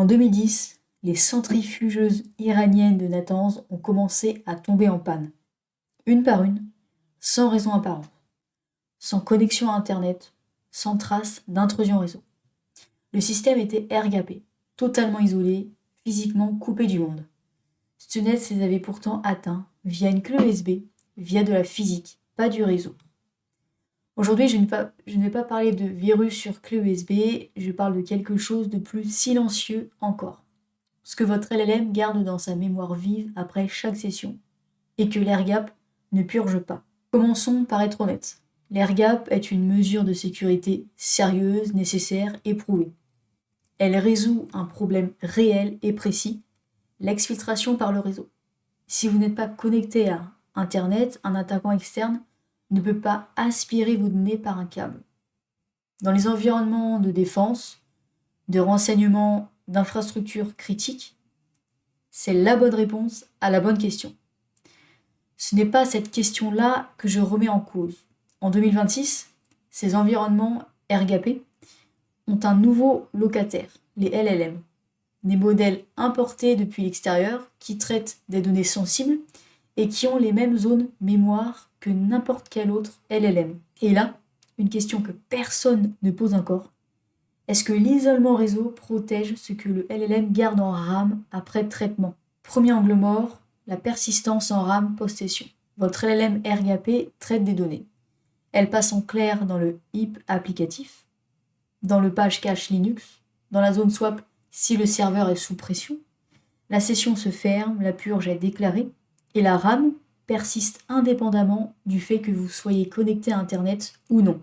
En 2010, les centrifugeuses iraniennes de Natanz ont commencé à tomber en panne, une par une, sans raison apparente, sans connexion à Internet, sans trace d'intrusion réseau. Le système était air-gappé, totalement isolé, physiquement coupé du monde. Stunet les avait pourtant atteints via une clé USB, via de la physique, pas du réseau. Aujourd'hui, je ne vais pas parler de virus sur clé USB, je parle de quelque chose de plus silencieux encore. Ce que votre LLM garde dans sa mémoire vive après chaque session, et que l'airgap ne purge pas. Commençons par être honnêtes. L'airgap est une mesure de sécurité sérieuse, nécessaire, éprouvée. Elle résout un problème réel et précis, l'exfiltration par le réseau. Si vous n'êtes pas connecté à Internet, un attaquant externe ne peut pas aspirer vos données par un câble. Dans les environnements de défense, de renseignement, d'infrastructures critiques, c'est la bonne réponse à la bonne question. Ce n'est pas cette question-là que je remets en cause. En 2026, ces environnements air-gappés ont un nouveau locataire, les LLM, des modèles importés depuis l'extérieur qui traitent des données sensibles et qui ont les mêmes zones mémoire que n'importe quel autre LLM. Et là, une question que personne ne pose encore. Est-ce que l'isolement réseau protège ce que le LLM garde en RAM après traitement? Premier angle mort, la persistance en RAM post-session. Votre LLM air-gappé traite des données. Elle passe en clair dans le heap applicatif, dans le page cache Linux, dans la zone swap si le serveur est sous pression. La session se ferme, la purge est déclarée, et la RAM persiste indépendamment du fait que vous soyez connecté à Internet ou non.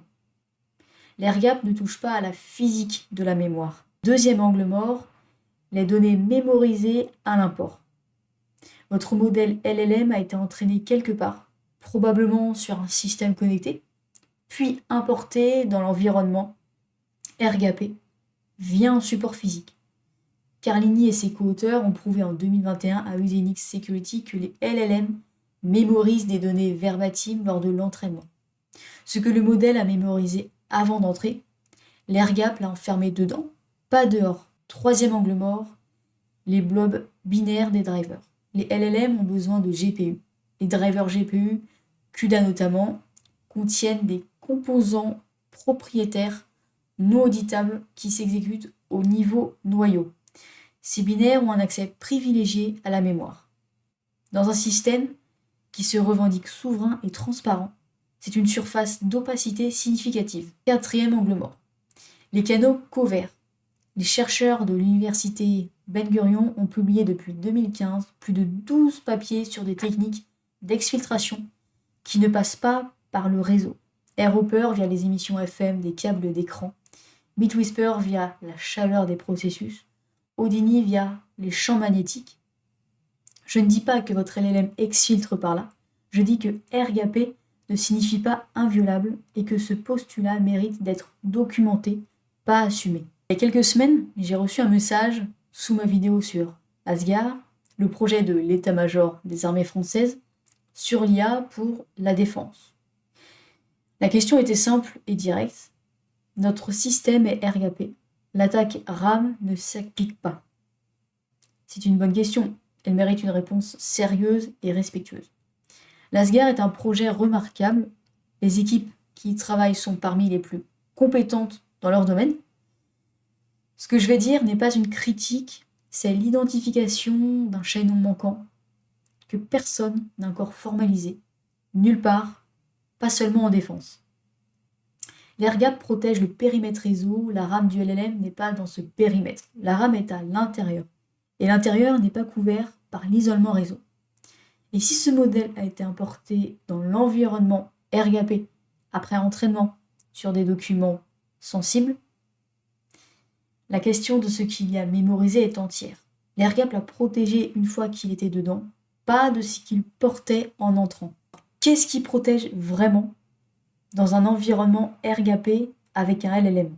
L'airgap ne touche pas à la physique de la mémoire. Deuxième angle mort, les données mémorisées à l'import. Votre modèle LLM a été entraîné quelque part, probablement sur un système connecté, puis importé dans l'environnement air-gappé via un support physique. Carlini et ses co-auteurs ont prouvé en 2021 à Usenix Security que les LLM mémorisent des données verbatim lors de l'entraînement. Ce que le modèle a mémorisé avant d'entrer, l'airgap l'a enfermé dedans, pas dehors. Troisième angle mort, les blobs binaires des drivers. Les LLM ont besoin de GPU. Les drivers GPU, CUDA notamment, contiennent des composants propriétaires non auditables qui s'exécutent au niveau noyau. Ces binaires ont un accès privilégié à la mémoire. Dans un système qui se revendique souverain et transparent, c'est une surface d'opacité significative. Quatrième angle mort. Les canaux couverts. Les chercheurs de l'université Ben Gurion ont publié depuis 2015 plus de 12 papiers sur des techniques d'exfiltration qui ne passent pas par le réseau. AirHopper via les émissions FM des câbles d'écran, BitWhisper via la chaleur des processus, Houdini via les champs magnétiques. Je ne dis pas que votre LLM exfiltre par là, je dis que air-gappé ne signifie pas inviolable et que ce postulat mérite d'être documenté, pas assumé. Il y a quelques semaines, j'ai reçu un message sous ma vidéo sur Asgard, le projet de l'état-major des armées françaises, sur l'IA pour la défense. La question était simple et directe. Notre système est air-gappé. L'attaque RAM ne s'applique pas. C'est une bonne question. Elle mérite une réponse sérieuse et respectueuse. L'Asgard est un projet remarquable. Les équipes qui y travaillent sont parmi les plus compétentes dans leur domaine. Ce que je vais dire n'est pas une critique, c'est l'identification d'un chaînon manquant que personne n'a encore formalisé, nulle part, pas seulement en défense. L'airgap protège le périmètre réseau, la RAM du LLM n'est pas dans ce périmètre. La RAM est à l'intérieur. Et l'intérieur n'est pas couvert par l'isolement réseau. Et si ce modèle a été importé dans l'environnement airgappé après entraînement sur des documents sensibles, la question de ce qu'il y a mémorisé est entière. L'airgap l'a protégé une fois qu'il était dedans, pas de ce qu'il portait en entrant. Qu'est-ce qui protège vraiment dans un environnement airgappé avec un LLM?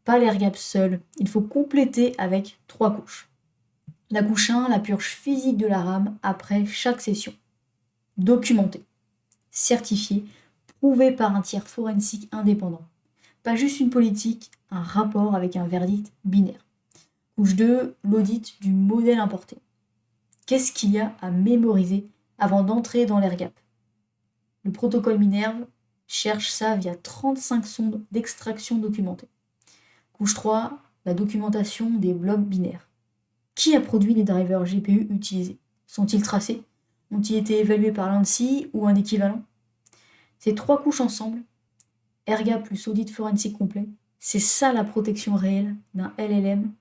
Pas l'airgap seul, il faut compléter avec 3 couches. La couche 1, la purge physique de la RAM après chaque session. Documentée, certifiée, prouvée par un tiers forensique indépendant. Pas juste une politique, un rapport avec un verdict binaire. Couche 2, l'audit du modèle importé. Qu'est-ce qu'il y a à mémoriser avant d'entrer dans l'air-gap? Le protocole Minerve cherche ça via 35 sondes d'extraction documentées. Couche 3, la documentation des blocs binaires. Qui a produit les drivers GPU utilisés? Sont-ils tracés? Ont-ils été évalués par l'ANSI ou un équivalent? Ces 3 couches ensemble, air-gap plus audit forensique complet, c'est ça la protection réelle d'un LLM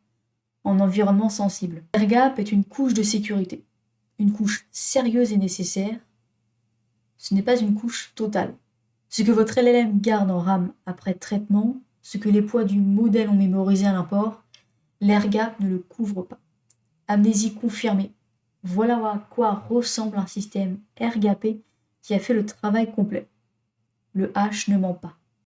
en environnement sensible. Air-gap est une couche de sécurité, une couche sérieuse et nécessaire. Ce n'est pas une couche totale. Ce que votre LLM garde en RAM après traitement, ce que les poids du modèle ont mémorisé à l'import, l'air-gap ne le couvre pas. Amnésie confirmée. Voilà à quoi ressemble un système air-gapé qui a fait le travail complet. Le H ne ment pas.